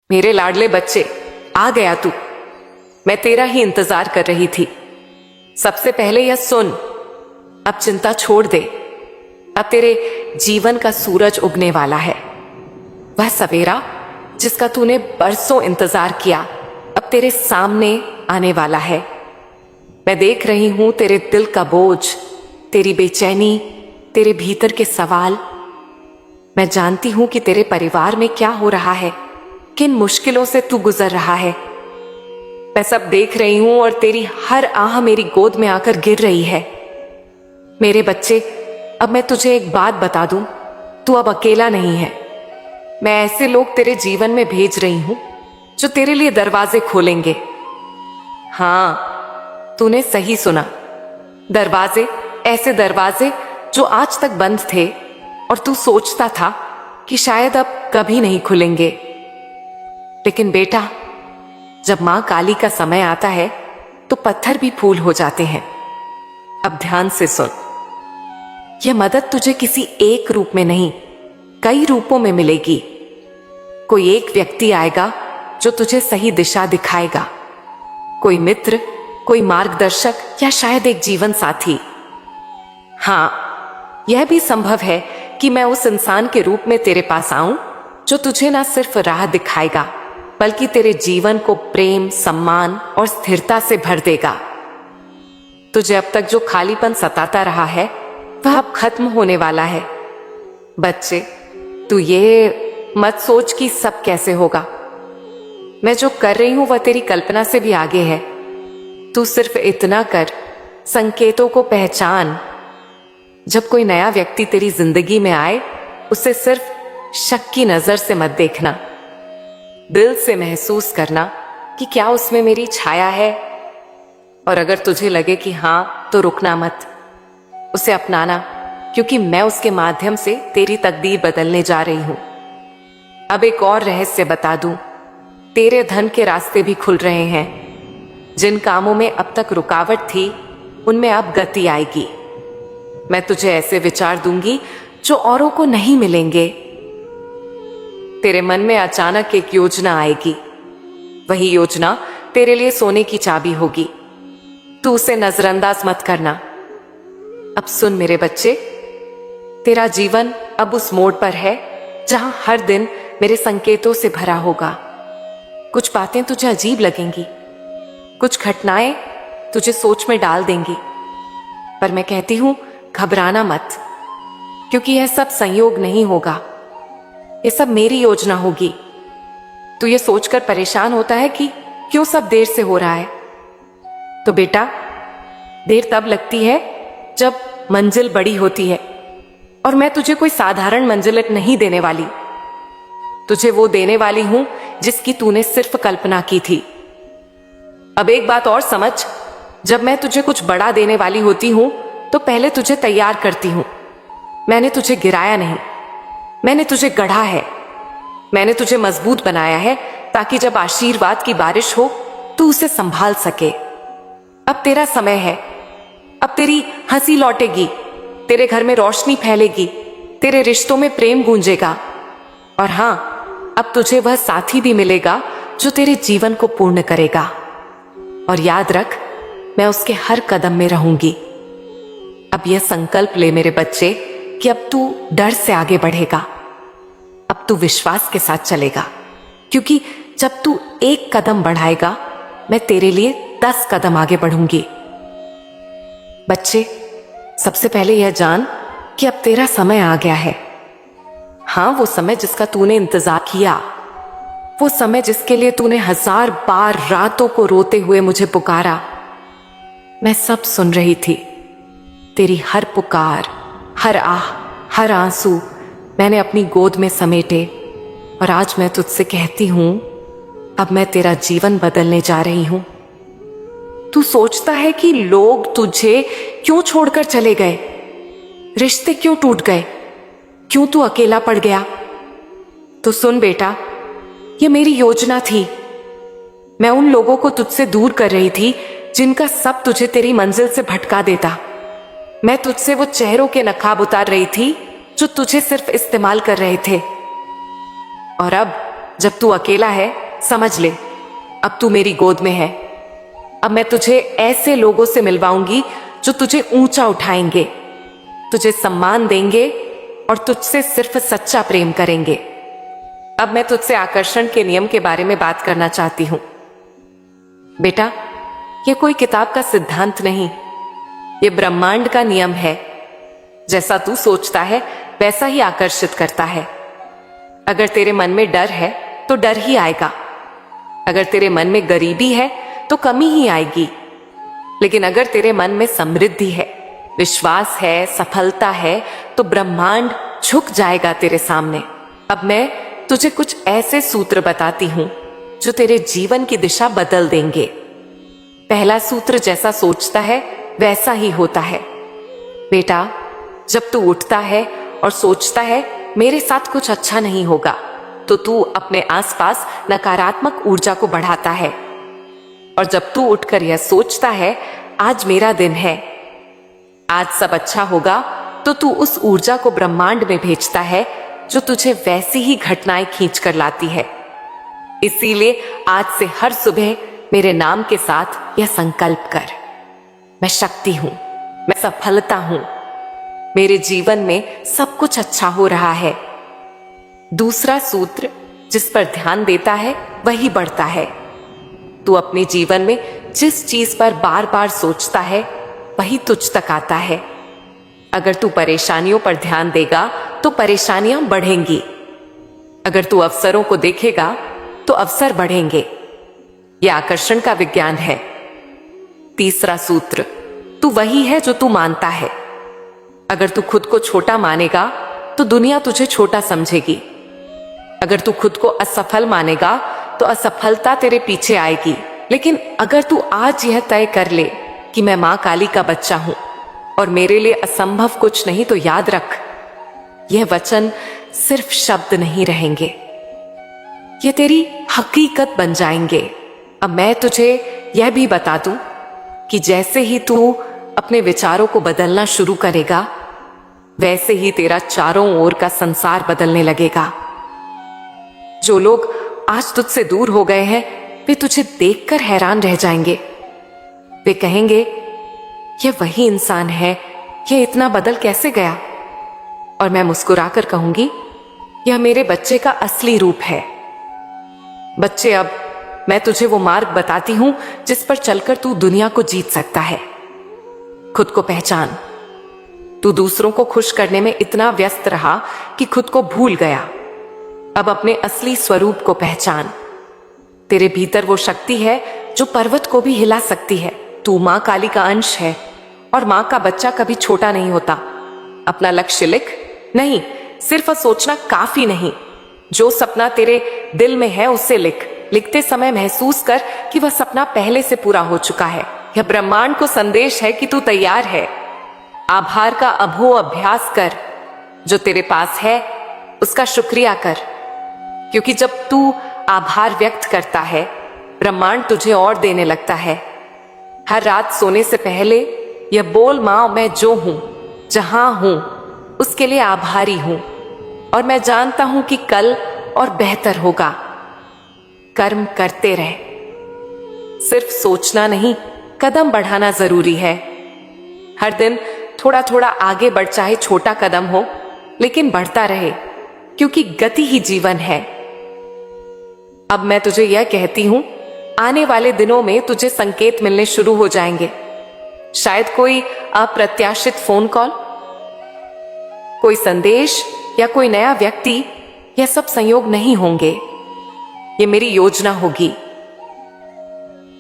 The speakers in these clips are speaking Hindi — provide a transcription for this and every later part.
मेरे लाडले बच्चे, आ गया तू। मैं तेरा ही इंतजार कर रही थी। सबसे पहले यह सुन, अब चिंता छोड़ दे। अब तेरे जीवन का सूरज उगने वाला है। वह सवेरा जिसका तूने बरसों इंतजार किया अब तेरे सामने आने वाला है। मैं देख रही हूं तेरे दिल का बोझ, तेरी बेचैनी, तेरे भीतर के सवाल। मैं जानती हूं कि तेरे परिवार में क्या हो रहा है, किन मुश्किलों से तू गुजर रहा है। मैं सब देख रही हूं और तेरी हर आह मेरी गोद में आकर गिर रही है। मेरे बच्चे, अब मैं तुझे एक बात बता दूं, तू अब अकेला नहीं है। मैं ऐसे लोग तेरे जीवन में भेज रही हूं जो तेरे लिए दरवाजे खोलेंगे। हाँ, तूने सही सुना। दरवाजे, ऐसे दरवाजे जो आज तक बंद थे और तू सोचता था कि शायद अब कभी नहीं खुलेंगे। लेकिन बेटा, जब मां काली का समय आता है तो पत्थर भी फूल हो जाते हैं। अब ध्यान से सुन, यह मदद तुझे किसी एक रूप में नहीं, कई रूपों में मिलेगी। कोई एक व्यक्ति आएगा जो तुझे सही दिशा दिखाएगा, कोई मित्र, कोई मार्गदर्शक या शायद एक जीवन साथी। हाँ, यह भी संभव है कि मैं उस इंसान के रूप में तेरे पास आऊं जो तुझे ना सिर्फ राह दिखाएगा बल्कि तेरे जीवन को प्रेम, सम्मान और स्थिरता से भर देगा। तुझे अब तक जो खालीपन सताता रहा है वह अब खत्म होने वाला है। बच्चे, तू ये मत सोच कि सब कैसे होगा। मैं जो कर रही हूं वह तेरी कल्पना से भी आगे है। तू सिर्फ इतना कर, संकेतों को पहचान। जब कोई नया व्यक्ति तेरी जिंदगी में आए, उसे सिर्फ शक की नजर से मत देखना। दिल से महसूस करना कि क्या उसमें मेरी छाया है। और अगर तुझे लगे कि हाँ, तो रुकना मत, उसे अपनाना, क्योंकि मैं उसके माध्यम से तेरी तकदीर बदलने जा रही हूं। अब एक और रहस्य बता दूं, तेरे धन के रास्ते भी खुल रहे हैं। जिन कामों में अब तक रुकावट थी, उनमें अब गति आएगी। मैं तुझे ऐसे विचार दूंगी जो औरों को नहीं मिलेंगे। तेरे मन में अचानक एक योजना आएगी। वही योजना तेरे लिए सोने की चाबी होगी। तू उसे नजरअंदाज मत करना। अब सुन मेरे बच्चे, तेरा जीवन अब उस मोड़ पर है जहां हर दिन मेरे संकेतों से भरा होगा। कुछ बातें तुझे अजीब लगेंगी, कुछ घटनाएं तुझे सोच में डाल देंगी, पर मैं कहती हूं घबराना मत, क्योंकि यह सब संयोग नहीं होगा। ये सब मेरी योजना होगी। तू ये सोचकर परेशान होता है कि क्यों सब देर से हो रहा है। तो बेटा, देर तब लगती है जब मंजिल बड़ी होती है, और मैं तुझे कोई साधारण मंजिल नहीं देने वाली। तुझे वो देने वाली हूं जिसकी तूने सिर्फ कल्पना की थी। अब एक बात और समझ, जब मैं तुझे कुछ बड़ा देने वाली होती हूं तो पहले तुझे तैयार करती हूं। मैंने तुझे गिराया नहीं, मैंने तुझे गढ़ा है। मैंने तुझे मजबूत बनाया है ताकि जब आशीर्वाद की बारिश हो तू उसे संभाल सके। अब तेरा समय है। अब तेरी हंसी लौटेगी, तेरे घर में रोशनी फैलेगी, तेरे रिश्तों में प्रेम गूंजेगा। और हां, अब तुझे वह साथी भी मिलेगा जो तेरे जीवन को पूर्ण करेगा। और याद रख, मैं उसके हर कदम में रहूंगी। अब यह संकल्प ले मेरे बच्चे कि अब तू डर से आगे बढ़ेगा। अब तू विश्वास के साथ चलेगा, क्योंकि जब तू एक कदम बढ़ाएगा, मैं तेरे लिए 10 कदम आगे बढ़ूंगी। बच्चे, सबसे पहले यह जान कि अब तेरा समय आ गया है। हाँ, वो समय जिसका तूने इंतजार किया, वो समय जिसके लिए तूने 1000 बार रातों को रोते हुए मुझे पुकारा। मैं सब सुन रही थी, तेरी हर पुकार, हर आह, हर आंसू मैंने अपनी गोद में समेटे। और आज मैं तुझसे कहती हूं, अब मैं तेरा जीवन बदलने जा रही हूं। तू सोचता है कि लोग तुझे क्यों छोड़कर चले गए, रिश्ते क्यों टूट गए, क्यों तू अकेला पड़ गया। तो सुन बेटा, ये मेरी योजना थी। मैं उन लोगों को तुझसे दूर कर रही थी जिनका सब तुझे तेरी मंजिल से भटका देता। मैं तुझसे वो चेहरों के नकाब उतार रही थी जो तुझे सिर्फ इस्तेमाल कर रहे थे। और अब जब तू अकेला है समझ ले, अब तू मेरी गोद में है। अब मैं तुझे ऐसे लोगों से मिलवाऊंगी जो तुझे ऊंचा उठाएंगे, तुझे सम्मान देंगे और तुझसे सिर्फ सच्चा प्रेम करेंगे। अब मैं तुझसे आकर्षण के नियम के बारे में बात करना चाहती हूं। बेटा, यह कोई किताब का सिद्धांत नहीं, यह ब्रह्मांड का नियम है। जैसा तू सोचता है वैसा ही आकर्षित करता है। अगर तेरे मन में डर है तो डर ही आएगा, अगर तेरे मन में गरीबी है तो कमी ही आएगी। लेकिन अगर तेरे मन में समृद्धि है, विश्वास है, सफलता है, तो ब्रह्मांड झुक जाएगा तेरे सामने। अब मैं तुझे कुछ ऐसे सूत्र बताती हूं जो तेरे जीवन की दिशा बदल देंगे। पहला सूत्र, जैसा सोचता है वैसा ही होता है। बेटा, जब तू उठता है और सोचता है मेरे साथ कुछ अच्छा नहीं होगा, तो तू अपने आसपास नकारात्मक ऊर्जा को बढ़ाता है। और जब तू उठकर यह सोचता है आज मेरा दिन है, आज सब अच्छा होगा, तो तू उस ऊर्जा को ब्रह्मांड में भेजता है जो तुझे वैसी ही घटनाएं खींच कर लाती है। इसीलिए आज से हर सुबह मेरे नाम के साथ यह संकल्प कर, मैं शक्ति हूं, मैं सफलता हूं, मेरे जीवन में सब कुछ अच्छा हो रहा है। दूसरा सूत्र, जिस पर ध्यान देता है वही बढ़ता है। तू अपने जीवन में जिस चीज पर बार बार सोचता है वही तुझ तक आता है। अगर तू परेशानियों पर ध्यान देगा तो परेशानियां बढ़ेंगी, अगर तू अवसरों को देखेगा तो अवसर बढ़ेंगे। यह आकर्षण का विज्ञान है। तीसरा सूत्र, तू वही है जो तू मानता है। अगर तू खुद को छोटा मानेगा तो दुनिया तुझे छोटा समझेगी। अगर तू खुद को असफल मानेगा तो असफलता तेरे पीछे आएगी। लेकिन अगर तू आज यह तय कर ले कि मैं मां काली का बच्चा हूं और मेरे लिए असंभव कुछ नहीं, तो याद रख, यह वचन सिर्फ शब्द नहीं रहेंगे, ये तेरी हकीकत बन जाएंगे। अब मैं तुझे यह भी बता दूं कि जैसे ही तू अपने विचारों को बदलना शुरू करेगा, वैसे ही तेरा चारों ओर का संसार बदलने लगेगा। जो लोग आज तुझसे दूर हो गए हैं वे तुझे देखकर हैरान रह जाएंगे। वे कहेंगे, यह वही इंसान है, यह इतना बदल कैसे गया? और मैं मुस्कुराकर कहूंगी, यह मेरे बच्चे का असली रूप है। बच्चे, अब मैं तुझे वो मार्ग बताती हूं जिस पर चलकर तू दुनिया को जीत सकता है। खुद को पहचान। तू दूसरों को खुश करने में इतना व्यस्त रहा कि खुद को भूल गया। अब अपने असली स्वरूप को पहचान। तेरे भीतर वो शक्ति है जो पर्वत को भी हिला सकती है। तू मां काली का अंश है और मां का बच्चा कभी छोटा नहीं होता। अपना लक्ष्य लिख, नहीं सिर्फ सोचना काफी नहीं, जो सपना तेरे दिल में है उसे लिख। लिखते समय महसूस कर कि वह सपना पहले से पूरा हो चुका है। यह ब्रह्मांड को संदेश है कि तू तैयार है। आभार का अभो अभ्यास कर। जो तेरे पास है उसका शुक्रिया कर, क्योंकि जब तू आभार व्यक्त करता है ब्रह्मांड तुझे और देने लगता है। हर रात सोने से पहले यह बोल, मां मैं जो हूं, जहां हूं, उसके लिए आभारी हूं और मैं जानता हूं कि कल और बेहतर होगा। कर्म करते रहे, सिर्फ सोचना नहीं, कदम बढ़ाना जरूरी है। हर दिन थोड़ा थोड़ा आगे बढ़, चाहे छोटा कदम हो, लेकिन बढ़ता रहे, क्योंकि गति ही जीवन है। अब मैं तुझे यह कहती हूं, आने वाले दिनों में तुझे संकेत मिलने शुरू हो जाएंगे। शायद कोई अप्रत्याशित फोन कॉल, कोई संदेश या कोई नया व्यक्ति। यह सब संयोग नहीं होंगे, ये मेरी योजना होगी।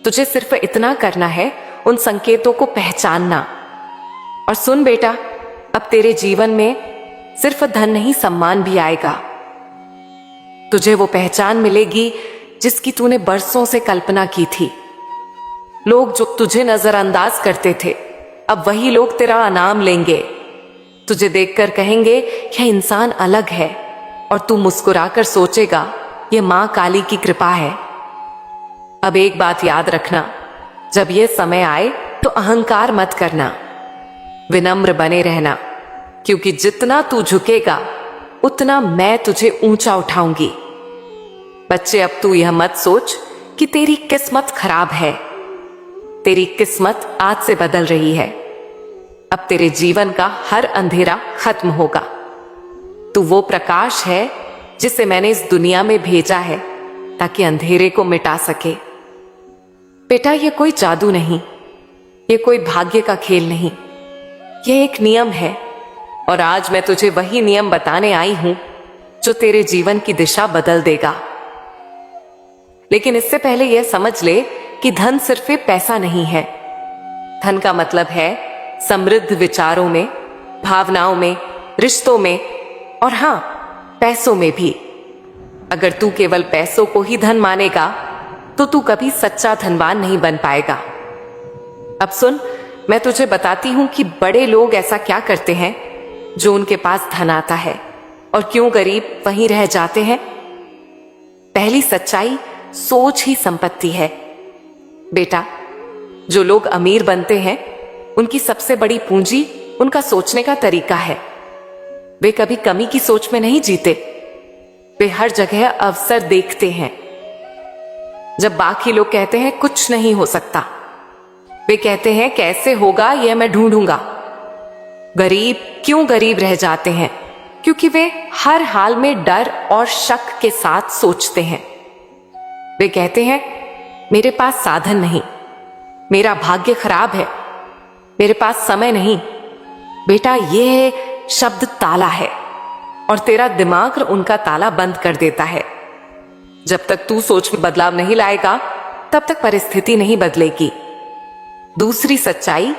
तुझे सिर्फ इतना करना है, उन संकेतों को पहचानना। और सुन बेटा, अब तेरे जीवन में सिर्फ धन नहीं, सम्मान भी आएगा। तुझे वो पहचान मिलेगी जिसकी तूने बरसों से कल्पना की थी। लोग जो तुझे नजरअंदाज करते थे, अब वही लोग तेरा इनाम लेंगे। तुझे देखकर कहेंगे, यह इंसान अलग है, और तू मुस्कुराकर सोचेगा, यह मां काली की कृपा है। अब एक बात याद रखना, जब यह समय आए तो अहंकार मत करना, विनम्र बने रहना, क्योंकि जितना तू झुकेगा उतना मैं तुझे ऊंचा उठाऊंगी। बच्चे, अब तू यह मत सोच कि तेरी किस्मत खराब है। तेरी किस्मत आज से बदल रही है। अब तेरे जीवन का हर अंधेरा खत्म होगा। तू वो प्रकाश है जिसे मैंने इस दुनिया में भेजा है ताकि अंधेरे को मिटा सके। बेटा, ये कोई जादू नहीं, ये कोई भाग्य का खेल नहीं, ये एक नियम है। और आज मैं तुझे वही नियम बताने आई हूं जो तेरे जीवन की दिशा बदल देगा। लेकिन इससे पहले यह समझ ले कि धन सिर्फ एक पैसा नहीं है। धन का मतलब है समृद्ध विचारों में, भावनाओं में, रिश्तों में और हां, पैसों में भी। अगर तू केवल पैसों को ही धन मानेगा तो तू कभी सच्चा धनवान नहीं बन पाएगा। अब सुन, मैं तुझे बताती हूं कि बड़े लोग ऐसा क्या करते हैं जो उनके पास धन आता है और क्यों गरीब वहीं रह जाते हैं। पहली सच्चाई, सोच ही संपत्ति है। बेटा, जो लोग अमीर बनते हैं उनकी सबसे बड़ी पूंजी उनका सोचने का तरीका है। वे कभी कमी की सोच में नहीं जीते। वे हर जगह अवसर देखते हैं। जब बाकी लोग कहते हैं कुछ नहीं हो सकता, वे कहते हैं कैसे होगा यह मैं ढूंढूंगा। गरीब क्यों गरीब रह जाते हैं? क्योंकि वे हर हाल में डर और शक के साथ सोचते हैं। वे कहते हैं मेरे पास साधन नहीं, मेरा भाग्य खराब है, मेरे पास समय नहीं। बेटा, ये शब्द ताला है और तेरा दिमाग उनका ताला बंद कर देता है। जब तक तू सोच में बदलाव नहीं लाएगा तब तक परिस्थिति नहीं बदलेगी। दूसरी सच्चाई,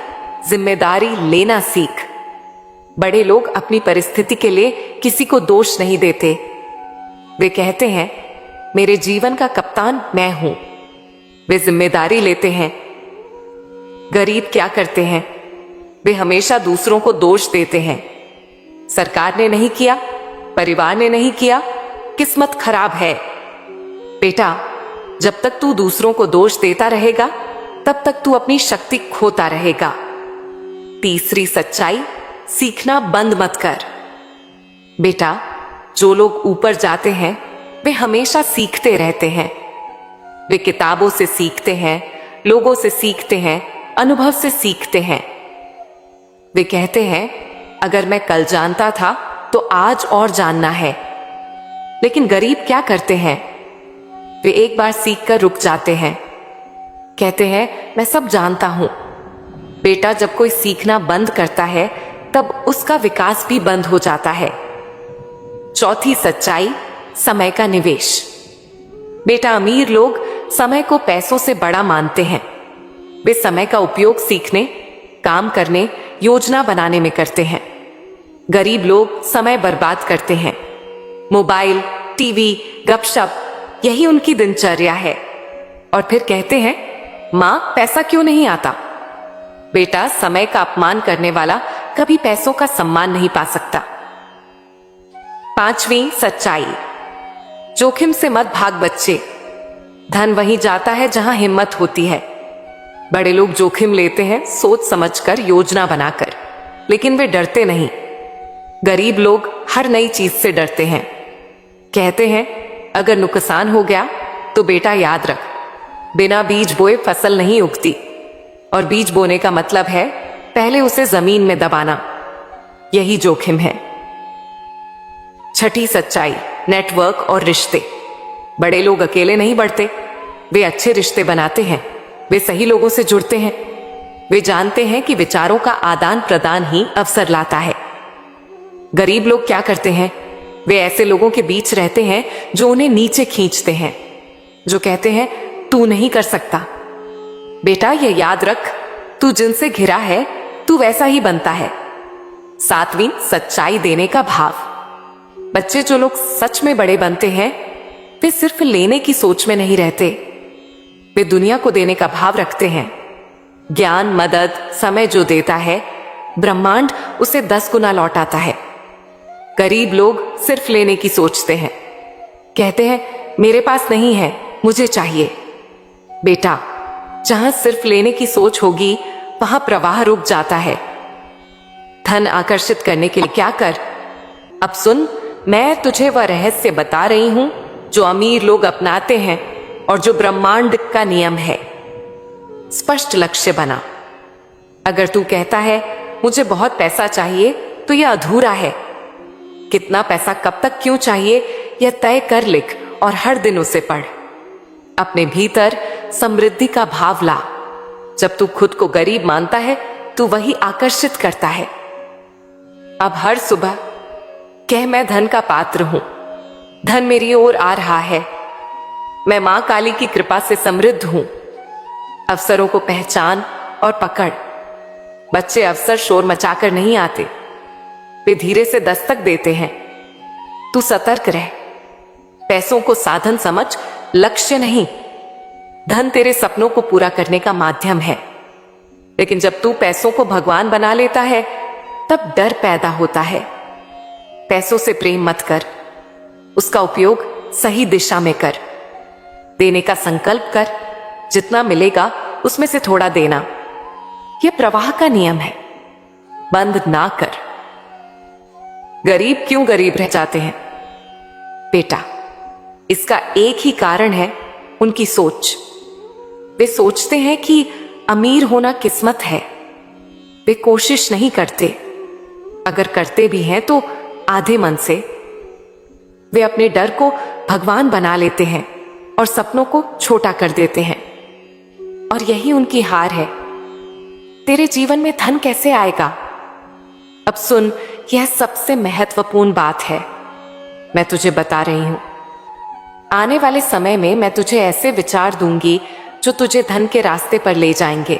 जिम्मेदारी लेना सीख। बड़े लोग अपनी परिस्थिति के लिए किसी को दोष नहीं देते। वे कहते हैं मेरे जीवन का कप्तान मैं हूं। वे जिम्मेदारी लेते हैं। गरीब क्या करते हैं? वे हमेशा दूसरों को दोष देते हैं। सरकार ने नहीं किया, परिवार ने नहीं किया, किस्मत खराब है। बेटा, जब तक तू दूसरों को दोष देता रहेगा तब तक तू अपनी शक्ति खोता रहेगा। तीसरी सच्चाई, सीखना बंद मत कर। बेटा, जो लोग ऊपर जाते हैं वे हमेशा सीखते रहते हैं। वे किताबों से सीखते हैं, लोगों से सीखते हैं, अनुभव से सीखते हैं। वे कहते हैं अगर मैं कल जानता था तो आज और जानना है। लेकिन गरीब क्या करते हैं? वे एक बार सीख कर रुक जाते हैं। कहते हैं मैं सब जानता हूं। बेटा, जब कोई सीखना बंद करता है तब उसका विकास भी बंद हो जाता है। चौथी सच्चाई, समय का निवेश। बेटा, अमीर लोग समय को पैसों से बड़ा मानते हैं। वे समय का उपयोग सीखने, काम करने, योजना बनाने में करते हैं। गरीब लोग समय बर्बाद करते हैं। मोबाइल, टीवी, गपशप, यही उनकी दिनचर्या है। और फिर कहते हैं मां, पैसा क्यों नहीं आता? बेटा, समय का अपमान करने वाला कभी पैसों का सम्मान नहीं पा सकता। पांचवी सच्चाई, जोखिम से मत भाग बच्चे। धन वहीं जाता है जहां हिम्मत होती है। बड़े लोग जोखिम लेते हैं सोच समझकर, योजना बनाकर, लेकिन वे डरते नहीं। गरीब लोग हर नई चीज से डरते हैं। कहते हैं अगर नुकसान हो गया तो बेटा याद रख, बिना बीज बोए फसल नहीं उगती। और बीज बोने का मतलब है पहले उसे जमीन में दबाना। यही जोखिम है। छठी सच्चाई, नेटवर्क और रिश्ते। बड़े लोग अकेले नहीं बढ़ते, वे अच्छे रिश्ते बनाते हैं। वे सही लोगों से जुड़ते हैं। वे जानते हैं कि विचारों का आदान प्रदान ही अवसर लाता है। गरीब लोग क्या करते हैं? वे ऐसे लोगों के बीच रहते हैं जो उन्हें नीचे खींचते हैं, जो कहते हैं तू नहीं कर सकता। बेटा, ये याद रख, तू जिनसे घिरा है तू वैसा ही बनता है। सातवीं सच्चाई, देने का भाव। बच्चे, जो लोग सच में बड़े बनते हैं वे सिर्फ लेने की सोच में नहीं रहते, वे दुनिया को देने का भाव रखते हैं। ज्ञान, मदद, समय जो देता है ब्रह्मांड उसे 10 गुना लौटाता है। गरीब लोग सिर्फ लेने की सोचते हैं। कहते हैं मेरे पास नहीं है, मुझे चाहिए। बेटा, जहां सिर्फ लेने की सोच होगी वहां प्रवाह रुक जाता है। धन आकर्षित करने के लिए क्या कर? अब सुन, मैं तुझे वह रहस्य बता रही हूं जो अमीर लोग अपनाते हैं और जो ब्रह्मांड का नियम है। स्पष्ट लक्ष्य बना। अगर तू कहता है मुझे बहुत पैसा चाहिए, तो यह अधूरा है। कितना पैसा कब तक क्यों चाहिए, यह तय कर लिख और हर दिन उसे पढ़। अपने भीतर समृद्धि का भाव ला। जब तू खुद को गरीब मानता है, तू वही आकर्षित करता है। अब हर सुबह कह मैं धन का पात्र हूं, धन मेरी ओर आ रहा है। मैं मां काली की कृपा से समृद्ध हूं। अवसरों को पहचान और पकड़। बच्चे अवसर शोर मचाकर नहीं आते, वे धीरे से दस्तक देते हैं। तू सतर्क रह। पैसों को साधन समझ, लक्ष्य नहीं। धन तेरे सपनों को पूरा करने का माध्यम है, लेकिन जब तू पैसों को भगवान बना लेता है, तब डर पैदा होता है। पैसों से प्रेम मत कर, उसका उपयोग सही दिशा में कर। देने का संकल्प कर, जितना मिलेगा उसमें से थोड़ा देना। यह प्रवाह का नियम है, बंद ना कर। गरीब क्यों गरीब रह जाते हैं बेटा? इसका एक ही कारण है, उनकी सोच। वे सोचते हैं कि अमीर होना किस्मत है। वे कोशिश नहीं करते, अगर करते भी हैं तो आधे मन से। वे अपने डर को भगवान बना लेते हैं और सपनों को छोटा कर देते हैं, और यही उनकी हार है। तेरे जीवन में धन कैसे आएगा? अब सुन, यह सबसे महत्वपूर्ण बात है, मैं तुझे बता रही हूं। आने वाले समय में मैं तुझे ऐसे विचार दूंगी जो तुझे धन के रास्ते पर ले जाएंगे।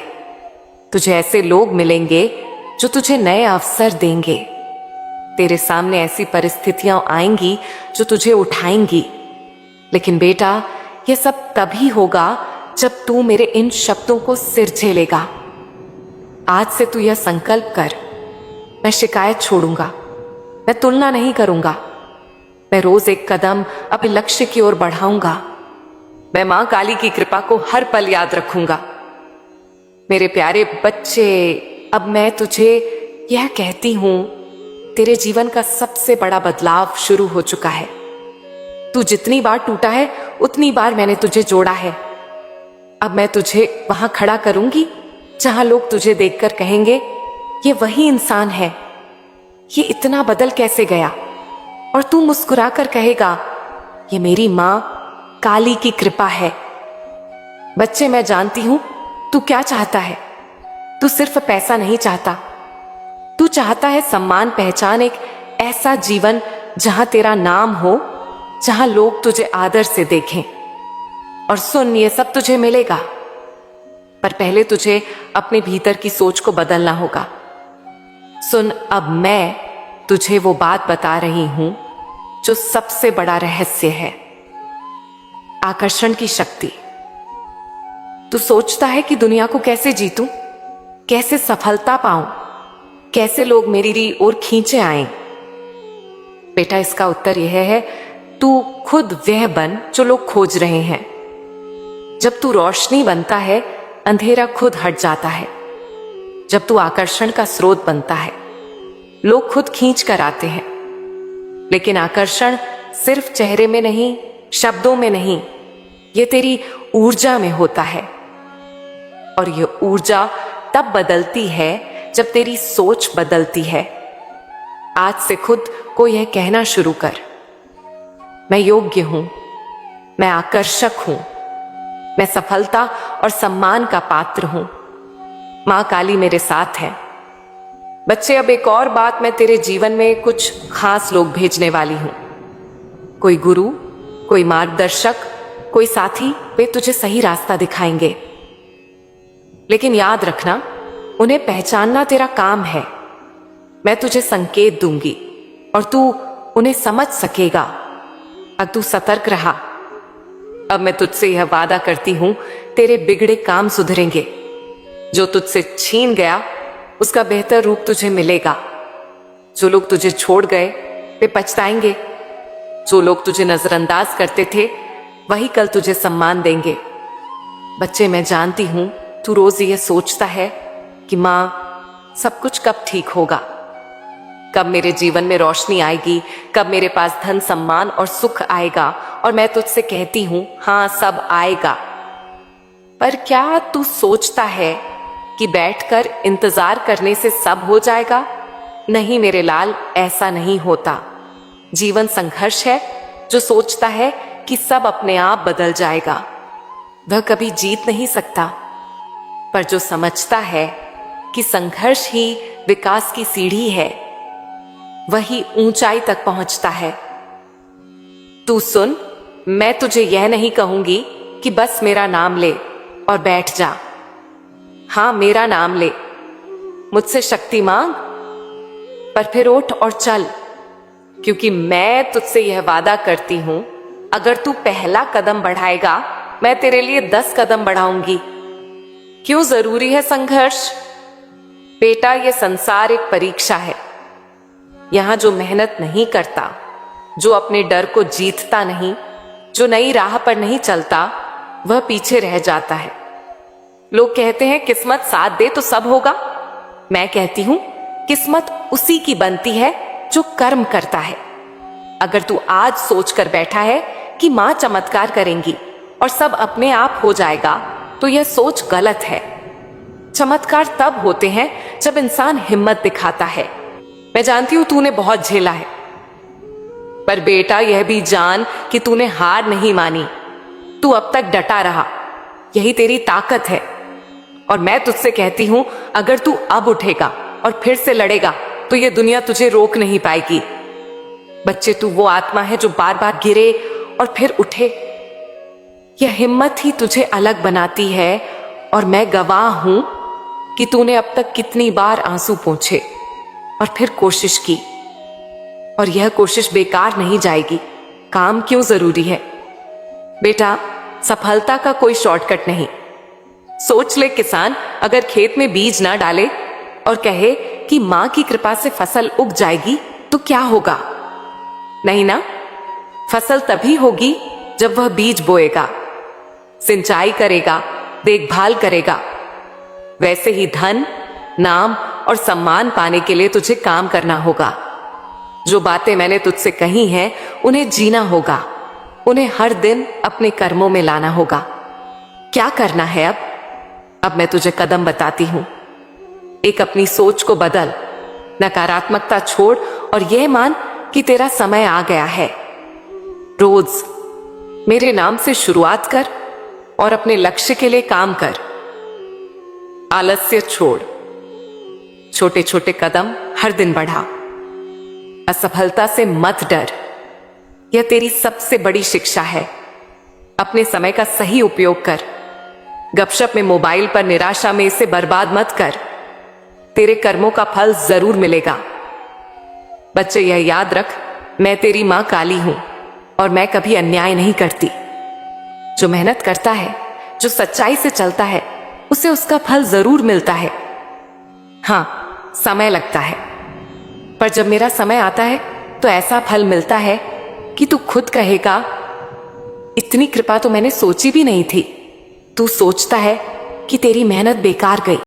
तुझे ऐसे लोग मिलेंगे जो तुझे नए अवसर देंगे। तेरे सामने ऐसी परिस्थितियां आएंगी जो तुझे उठाएंगी। लेकिन बेटा, यह सब तभी होगा जब तू मेरे इन शब्दों को सिर झेलेगा। आज से तू यह संकल्प कर, मैं शिकायत छोड़ूंगा, मैं तुलना नहीं करूंगा। मैं रोज एक कदम अपने लक्ष्य की ओर बढ़ाऊंगा। मैं मां काली की कृपा को हर पल याद रखूंगा। मेरे प्यारे बच्चे, अब मैं तुझे यह कहती हूं, तेरे जीवन का सबसे बड़ा बदलाव शुरू हो चुका है। तू जितनी बार टूटा है, उतनी बार मैंने तुझे जोड़ा है। अब मैं तुझे वहां खड़ा करूंगी जहां लोग तुझे देखकर कहेंगे, ये वही इंसान है, ये इतना बदल कैसे गया? और तू मुस्कुराकर कहेगा, ये मेरी मां काली की कृपा है। बच्चे, मैं जानती हूं तू क्या चाहता है। तू सिर्फ पैसा नहीं चाहता, तू चाहता है सम्मान, पहचान, एक ऐसा जीवन जहां तेरा नाम हो, जहां लोग तुझे आदर से देखें। और सुन, ये सब तुझे मिलेगा, पर पहले तुझे अपने भीतर की सोच को बदलना होगा। सुन, अब मैं तुझे वो बात बता रही हूं जो सबसे बड़ा रहस्य है, आकर्षण की शक्ति। तू सोचता है कि दुनिया को कैसे जीतूं, कैसे सफलता पाऊं, कैसे लोग मेरी ओर खींचे आए। बेटा, इसका उत्तर यह है, तू खुद वह बन जो लोग खोज रहे हैं। जब तू रोशनी बनता है, अंधेरा खुद हट जाता है। जब तू आकर्षण का स्रोत बनता है, लोग खुद खींच कर आते हैं। लेकिन आकर्षण सिर्फ चेहरे में नहीं, शब्दों में नहीं, ये तेरी ऊर्जा में होता है। और ये ऊर्जा तब बदलती है जब तेरी सोच बदलती है। आज से खुद को यह कहना शुरू कर, मैं योग्य हूं, मैं आकर्षक हूं, मैं सफलता और सम्मान का पात्र हूं। मां काली मेरे साथ है। बच्चे, अब एक और बात, मैं तेरे जीवन में कुछ खास लोग भेजने वाली हूं। कोई गुरु, कोई मार्गदर्शक, कोई साथी, वे तुझे सही रास्ता दिखाएंगे। लेकिन याद रखना, उन्हें पहचानना तेरा काम है। मैं तुझे संकेत दूंगी और तू उन्हें समझ सकेगा अगर तू सतर्क रहा। अब मैं तुझसे यह वादा करती हूं, तेरे बिगड़े काम सुधरेंगे। जो तुझसे छीन गया, उसका बेहतर रूप तुझे मिलेगा। जो लोग तुझे छोड़ गए, वे पछताएंगे। जो लोग तुझे नजरअंदाज करते थे, वही कल तुझे सम्मान देंगे। बच्चे, मैं जानती हूं तू रोज ये सोचता है कि मां, सब कुछ कब ठीक होगा, कब मेरे जीवन में रोशनी आएगी, कब मेरे पास धन, सम्मान और सुख आएगा और मैं तुझसे कहती हूं हाँ सब आएगा। पर क्या तू सोचता है कि बैठकर इंतजार करने से सब हो जाएगा? नहीं मेरे लाल, ऐसा नहीं होता। जीवन संघर्ष है। जो सोचता है कि सब अपने आप बदल जाएगा वह कभी जीत नहीं सकता। पर जो समझता है कि संघर्ष ही विकास की सीढ़ी है वही ऊंचाई तक पहुंचता है। तू सुन, मैं तुझे यह नहीं कहूंगी कि बस मेरा नाम ले और बैठ जा। हाँ मेरा नाम ले, मुझसे शक्ति मांग, पर फिर उठ और चल, क्योंकि मैं तुझसे यह वादा करती हूं अगर तू पहला कदम बढ़ाएगा मैं तेरे लिए 10 कदम बढ़ाऊंगी। क्यों जरूरी है संघर्ष? बेटा, यह संसार एक परीक्षा है। यहां जो मेहनत नहीं करता, जो अपने डर को जीतता नहीं, जो नई राह पर नहीं चलता, वह पीछे रह जाता है। लोग कहते हैं किस्मत साथ दे तो सब होगा। मैं कहती हूं किस्मत उसी की बनती है जो कर्म करता है। अगर तू आज सोच कर बैठा है कि मां चमत्कार करेंगी और सब अपने आप हो जाएगा तो यह सोच गलत है। चमत्कार तब होते हैं जब इंसान हिम्मत दिखाता है। मैं जानती हूं तूने बहुत झेला है, पर बेटा यह भी जान कि तूने हार नहीं मानी। तू अब तक डटा रहा, यही तेरी ताकत है। और मैं तुझसे कहती हूं अगर तू अब उठेगा और फिर से लड़ेगा तो यह दुनिया तुझे रोक नहीं पाएगी। बच्चे, तू वो आत्मा है जो बार बार गिरे और फिर उठे। यह हिम्मत ही तुझे अलग बनाती है। और मैं गवाह हूं कि तूने अब तक कितनी बार आंसू पोंछे और फिर कोशिश की, और यह कोशिश बेकार नहीं जाएगी। काम क्यों जरूरी है? बेटा, सफलता का कोई शॉर्टकट नहीं। सोच ले किसान अगर खेत में बीज ना डाले और कहे कि मां की कृपा से फसल उग जाएगी तो क्या होगा? नहीं ना, फसल तभी होगी जब वह बीज बोएगा, सिंचाई करेगा, देखभाल करेगा। वैसे ही धन, नाम और सम्मान पाने के लिए तुझे काम करना होगा। जो बातें मैंने तुझसे कही हैं उन्हें जीना होगा, उन्हें हर दिन अपने कर्मों में लाना होगा। क्या करना है अब मैं तुझे कदम बताती हूं। एक, अपनी सोच को बदल, नकारात्मकता छोड़ और यह मान कि तेरा समय आ गया है। रोज मेरे नाम से शुरुआत कर और अपने लक्ष्य के लिए काम कर। आलस्य छोड़, छोटे छोटे कदम हर दिन बढ़ा। असफलता से मत डर, यह तेरी सबसे बड़ी शिक्षा है। अपने समय का सही उपयोग कर। गपशप में, मोबाइल पर, निराशा में इसे बर्बाद मत कर। तेरे कर्मों का फल जरूर मिलेगा। बच्चे, यह याद रख, मैं तेरी मां काली हूं और मैं कभी अन्याय नहीं करती। जो मेहनत करता है, जो सच्चाई से चलता है, उसे उसका फल जरूर मिलता है। हां, समय लगता है, पर जब मेरा समय आता है तो ऐसा फल मिलता है कि तू खुद कहेगा इतनी कृपा तो मैंने सोची भी नहीं थी। तू सोचता है कि तेरी मेहनत बेकार गई,